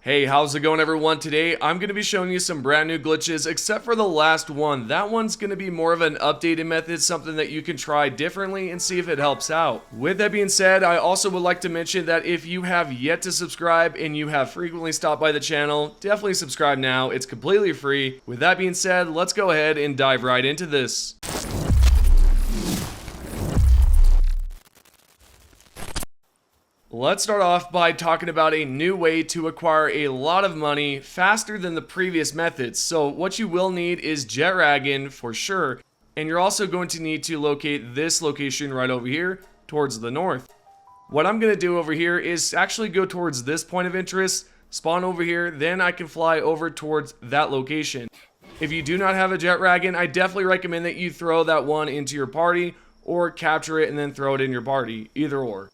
Hey, how's it going everyone? Today I'm going to be showing you some brand new glitches except for the last one. That one's going to be more of an updated method, something that you can try differently and see if it helps out. With that being said, I also would like to mention that if you have yet to subscribe and you have frequently stopped by the channel, definitely subscribe now. It's completely free. With that being said, let's go ahead and dive right into this. Let's start off by talking about a new way to acquire a lot of money faster than the previous methods. So what you will need is jet dragon for sure, and you're also going to need to locate this location right over here towards the north. What I'm going to do over here is actually go towards this point of interest, spawn over here, then I can fly over towards that location. If you do not have a jet dragon, I definitely recommend that you throw that one into your party or capture it and then throw it in your party, either or.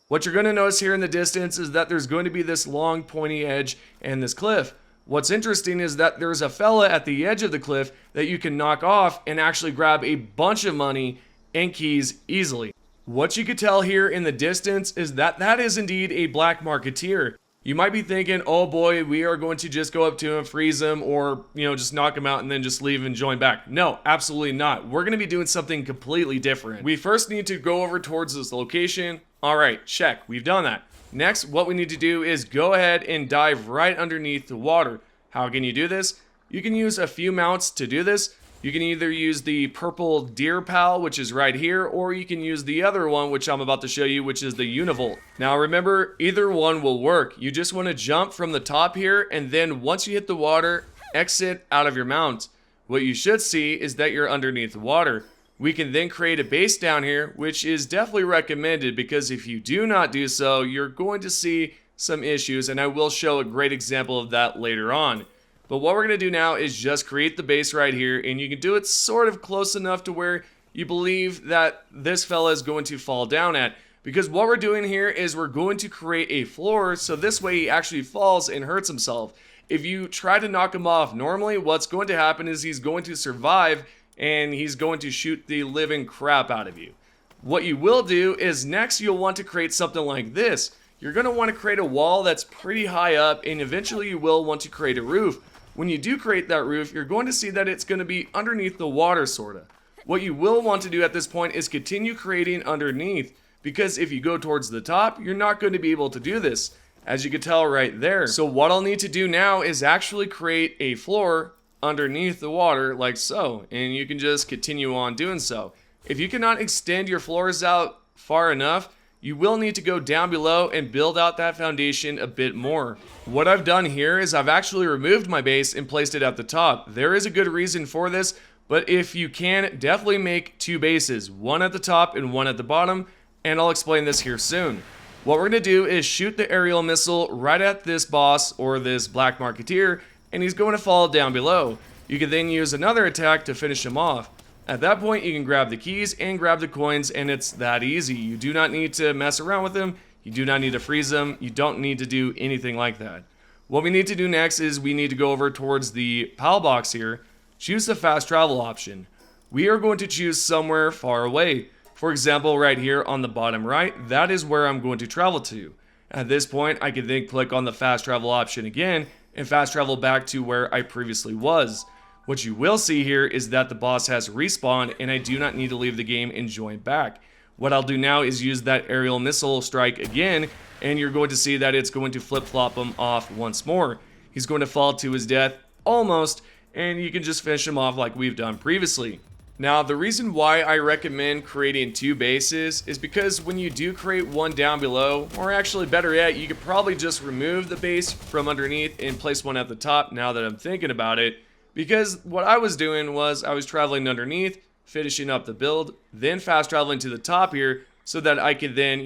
What you're going to notice here in the distance is that there's going to be this long pointy edge and this cliff. What's interesting is that there's a fella at the edge of the cliff that you can knock off and actually grab a bunch of money and keys easily. What you could tell here in the distance is that that is indeed a black marketeer. You might be thinking, oh boy, we are going to just go up to him, freeze him, or just knock him out and then just leave and join back. No, absolutely not. We're going to be doing something completely different. We first need to go over towards this location. All right, check. We've done that. Next, what we need to do is go ahead and dive right underneath the water. How can you do this? You can use a few mounts to do this. You can either use the purple deer pal, which is right here, or you can use the other one, which I'm about to show you, which is the univolt. Now remember, either one will work. You just want to jump from the top here, and then once you hit the water, exit out of your mount. What you should see is that you're underneath the water. We can then create a base down here, which is definitely recommended because if you do not do so, you're going to see some issues, and I will show a great example of that later on. But what we're going to do now is just create the base right here, and you can do it sort of close enough to where you believe that this fella is going to fall down at. Because what we're doing here is we're going to create a floor, so this way he actually falls and hurts himself. If you try to knock him off normally, what's going to happen is he's going to survive, and he's going to shoot the living crap out of you. What you will do is next you'll want to create something like this. You're going to want to create a wall that's pretty high up, and eventually you will want to create a roof. When you do create that roof, you're going to see that it's going to be underneath the water, sorta. What you will want to do at this point is continue creating underneath, because if you go towards the top, you're not going to be able to do this, as you can tell right there. So what I'll need to do now is actually create a floor underneath the water like so, and you can just continue on doing so. If you cannot extend your floors out far enough, you will need to go down below and build out that foundation a bit more. What I've done here is I've actually removed my base and placed it at the top. There is a good reason for this, but if you can, definitely make two bases, one at the top and one at the bottom, and I'll explain this here soon. What we're going to do is shoot the aerial missile right at this boss or this black marketeer, and he's going to fall down below. You can then use another attack to finish him off. At that point, you can grab the keys and grab the coins, and it's that easy. You do not need to mess around with them. You do not need to freeze them. You don't need to do anything like that. What we need to do next is we need to go over towards the PAL box here, choose the fast travel option. We are going to choose somewhere far away. For example, right here on the bottom right, that is where I'm going to travel to. At this point, I can then click on the fast travel option again and fast travel back to where I previously was. What you will see here is that the boss has respawned and I do not need to leave the game and join back. What I'll do now is use that aerial missile strike again, and you're going to see that it's going to flip-flop him off once more. He's going to fall to his death, almost, and you can just finish him off like we've done previously. Now, the reason why I recommend creating two bases is because when you do create one down below, or actually better yet, you could probably just remove the base from underneath and place one at the top now that I'm thinking about it. Because what I was doing was I was traveling underneath, finishing up the build, then fast traveling to the top here so that I could then,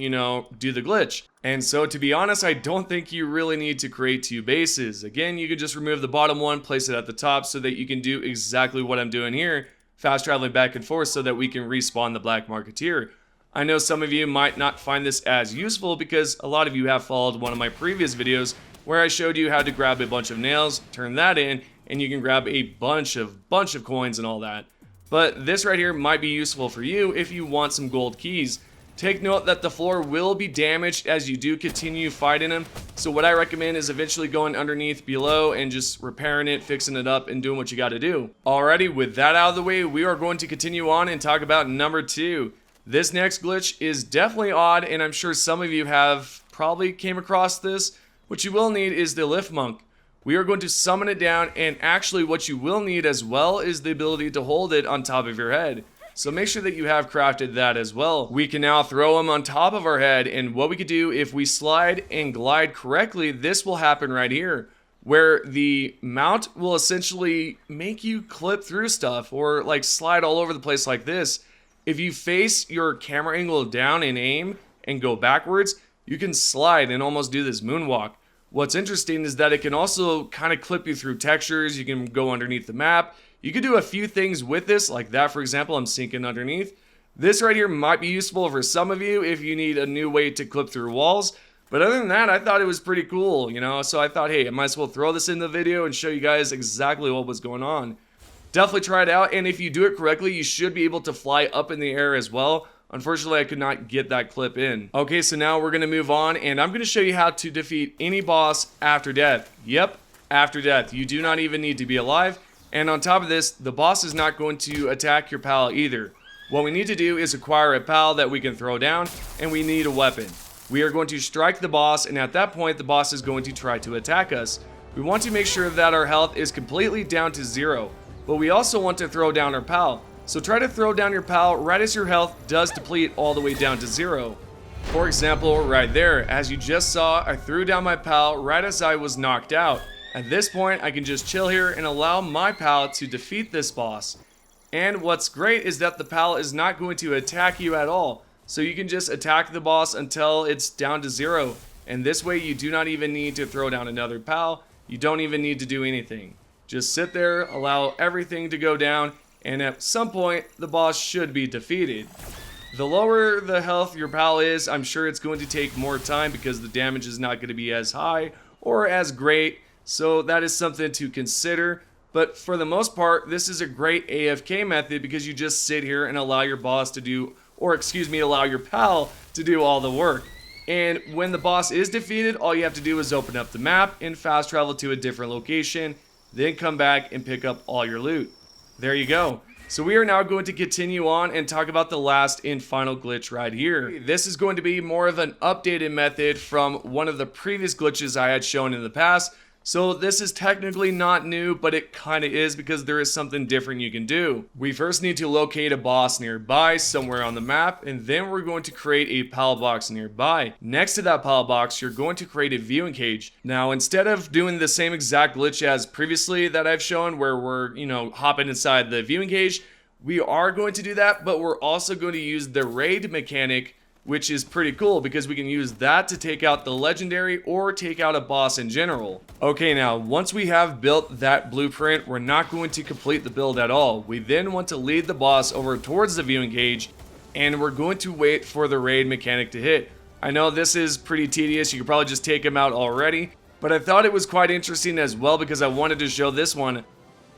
do the glitch. And so to be honest, I don't think you really need to create two bases. Again, you could just remove the bottom one, place it at the top so that you can do exactly what I'm doing here, fast traveling back and forth so that we can respawn the black marketeer. I know some of you might not find this as useful because a lot of you have followed one of my previous videos where I showed you how to grab a bunch of nails, turn that in, and you can grab a bunch of coins and all that. But this right here might be useful for you if you want some gold keys. Take note that the floor will be damaged as you do continue fighting him, so what I recommend is eventually going underneath below and just repairing it, fixing it up, and doing what you got to do. Alrighty, with that out of the way, we are going to continue on and talk about number 2. This next glitch is definitely odd, and I'm sure some of you have probably came across this. What you will need is the LifMunk. We are going to summon it down, and actually what you will need as well is the ability to hold it on top of your head. So make sure that you have crafted that as well. We can now throw them on top of our head, and what we could do if we slide and glide correctly, this will happen right here, where the mount will essentially make you clip through stuff or like slide all over the place like this. If you face your camera angle down and aim and go backwards, you can slide and almost do this moonwalk. What's interesting is that it can also kind of clip you through textures. You can go underneath the map. You could do a few things with this, like that, for example. I'm sinking underneath. This right here might be useful for some of you if you need a new way to clip through walls. But other than that, I thought it was pretty cool, you know? So I thought, hey, I might as well throw this in the video and show you guys exactly what was going on. Definitely try it out, and if you do it correctly, you should be able to fly up in the air as well. Unfortunately, I could not get that clip in. Okay, so now we're going to move on, and I'm going to show you how to defeat any boss after death. Yep, after death. You do not even need to be alive. And on top of this, the boss is not going to attack your pal either. What we need to do is acquire a pal that we can throw down, and we need a weapon. We are going to strike the boss, and at that point, the boss is going to try to attack us. We want to make sure that our health is completely down to 0, but we also want to throw down our pal. So try to throw down your pal right as your health does deplete all the way down to 0. For example, right there, as you just saw, I threw down my pal right as I was knocked out. At this point, I can just chill here and allow my pal to defeat this boss. And what's great is that the pal is not going to attack you at all. So you can just attack the boss until it's down to 0. And this way you do not even need to throw down another pal. You don't even need to do anything. Just sit there, allow everything to go down, and at some point, the boss should be defeated. The lower the health your pal is, I'm sure it's going to take more time because the damage is not going to be as high or as great. So that is something to consider, but for the most part, this is a great AFK method because you just sit here and allow your boss to do, or excuse me, allow your pal to do all the work. And when the boss is defeated, all you have to do is open up the map and fast travel to a different location, then come back and pick up all your loot. There you go. So we are now going to continue on and talk about the last and final glitch right here. This is going to be more of an updated method from one of the previous glitches I had shown in the past. So this is technically not new, but it kind of is because there is something different you can do. We first need to locate a boss nearby somewhere on the map, and then we're going to create a pal box nearby. Next to that pal box, you're going to create a viewing cage. Now, instead of doing the same exact glitch as previously that I've shown where we're, hopping inside the viewing cage, we are going to do that, but we're also going to use the raid mechanic, which is pretty cool because we can use that to take out the legendary or take out a boss in general. Okay, now once we have built that blueprint, we're not going to complete the build at all. We then want to lead the boss over towards the viewing cage, and we're going to wait for the raid mechanic to hit. I know this is pretty tedious, you could probably just take him out already, but I thought it was quite interesting as well because I wanted to show this one.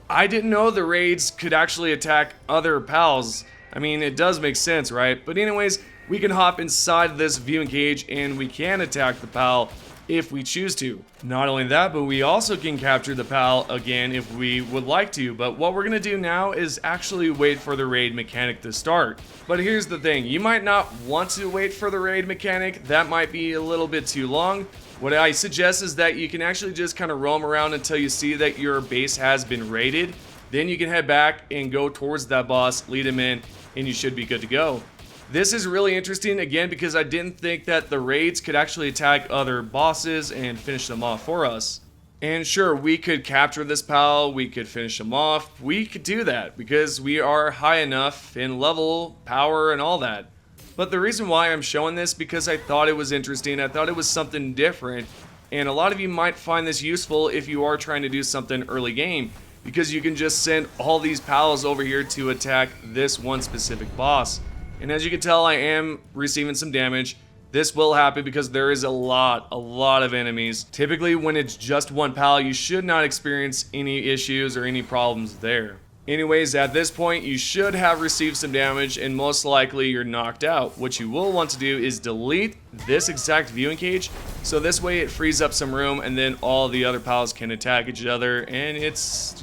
I didn't know the raids could actually attack other pals. I mean, it does make sense, right? But anyways, we can hop inside this viewing cage and we can attack the pal if we choose to. Not only that, but we also can capture the pal again if we would like to. But what we're gonna do now is actually wait for the raid mechanic to start. But here's the thing, you might not want to wait for the raid mechanic. That might be a little bit too long. What I suggest is that you can actually just kind of roam around until you see that your base has been raided. Then you can head back and go towards that boss, lead him in, and you should be good to go. This is really interesting, again, because I didn't think that the raids could actually attack other bosses and finish them off for us. And sure, we could capture this pal, we could finish him off, we could do that because we are high enough in level, power, and all that. But the reason why I'm showing this because I thought it was interesting, I thought it was something different, and a lot of you might find this useful if you are trying to do something early game, because you can just send all these pals over here to attack this one specific boss. And as you can tell, I am receiving some damage. This will happen because there is a lot of enemies. Typically, when it's just one pal, you should not experience any issues or any problems there. Anyways, at this point, you should have received some damage and most likely you're knocked out. What you will want to do is delete this exact viewing cage, so this way it frees up some room and then all the other pals can attack each other, and it's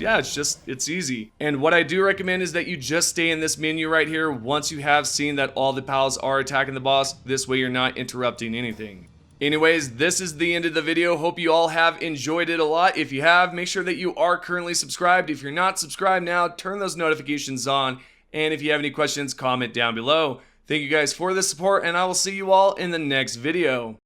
easy. And what I do recommend is that you just stay in this menu right here once you have seen that all the pals are attacking the boss. This way you're not interrupting anything. Anyways, this is the end of the video. Hope you all have enjoyed it a lot. If you have, make sure that you are currently subscribed. If you're not subscribed now, turn those notifications on. And if you have any questions, comment down below. Thank you guys for the support, and I will see you all in the next video.